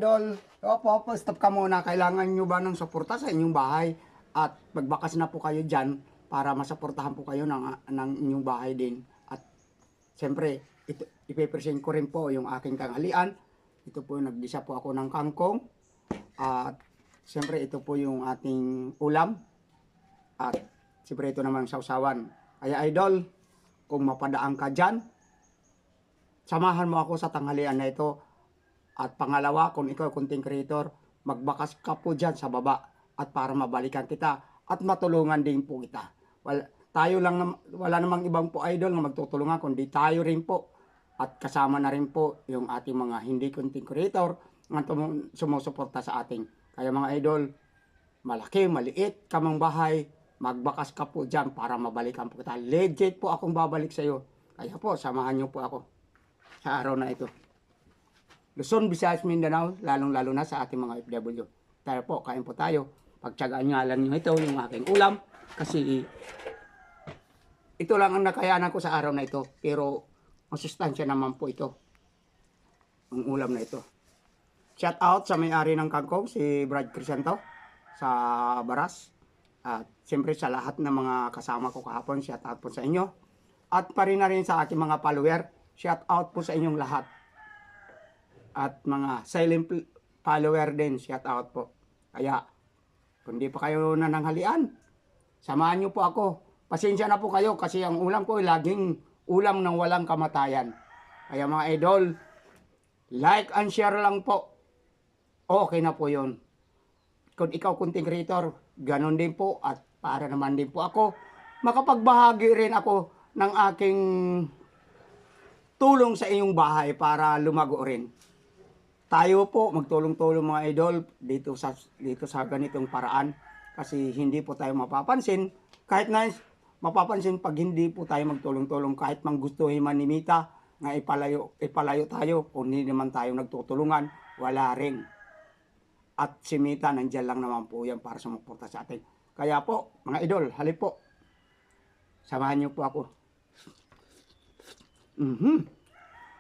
Idol, opo, stop ka muna. Kailangan nyo ba ng suporta sa inyong bahay? At magbakas na po kayo dyan para masuportahan po kayo ng inyong bahay din. At siyempre, ipipresent ko rin po yung aking tanghalian. Ito po, nagdisa po ako ng kangkong. At siyempre, ito po yung ating ulam. At siyempre, ito naman sausawan. Kaya Idol, kung mapadaan ka dyan, samahan mo ako sa tanghalian na ito. At pangalawa, kung ikaw content creator, magbakas ka po dyan sa baba at para mabalikan kita at matulungan din po kita. Wala namang ibang po idol na magtutulungan kundi tayo rin po at kasama na rin po yung ating mga hindi content creator na sumusuporta sa ating. Kaya mga idol, malaki, maliit, kamang bahay, magbakas ka po dyan para mabalikan po kita. Legit po akong babalik sa iyo. Kaya po, samahan niyo po ako sa araw na ito. Luzon, Visayas, Mindanao, lalong-lalo na sa ating mga FW. Tayo po, kain po tayo. Pagtsagaan nga lang nyo ito, yung aking ulam. Kasi ito lang ang nakayanan ko sa araw na ito. Pero masustansya naman po ito. Ang ulam na ito. Shout out sa may-ari ng kangkong, si Brad Crisanto, sa Baras. At siyempre sa lahat ng mga kasama ko kahapon, shout out po sa inyo. At pa rin na rin sa aking mga follower, shout out po sa inyong lahat. At mga silent follower din, shout out po. Kaya, kung di pa kayo nananghalian, samahan nyo po ako. Pasensya na po kayo kasi ang ulam ko laging ulam ng walang kamatayan. Kaya mga idol, like and share lang po. Okay na po yun. Kung ikaw content creator, ganun din po. At para naman din po ako, makapagbahagi rin ako ng aking tulong sa inyong bahay para lumago rin. Tayo po magtulong-tulong mga idol dito sa ganitong paraan kasi hindi po tayo mapapansin kahit na mapapansin pag hindi po tayo magtulong-tulong kahit mang gustuhin man ni Mita nga ipalayo tayo kung hindi naman tayo nagtutulungan, wala rin. At si Mita nandiyan lang naman po yan para sumuporta sa atin. Kaya po mga idol, halip po, samahan niyo po ako.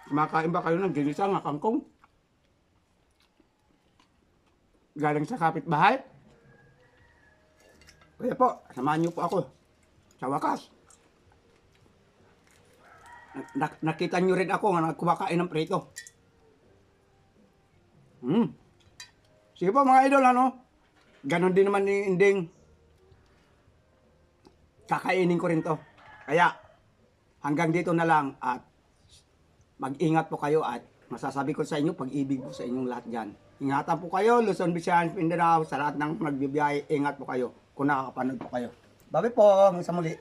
Kumakain ba kayo ng ginisa nga kangkong? Galing sa kapitbahay. Kaya po, samahan niyo po ako. Sa wakas. Nakita niyo rin ako nga kumakain ng prito. Sige po mga idol, ano? Ganon din naman ni Inding. Kakainin ko rin to. Kaya, hanggang dito na lang at mag-ingat po kayo at masasabi ko sa inyo, pag-ibig po sa inyong lahat dyan. Ingatan po kayo, Luzon, Visayas, Mindanao, sa lahat ng magbibiyahe, ingat po kayo kung nakakapanood po kayo. Babi po, hanggang sa muli.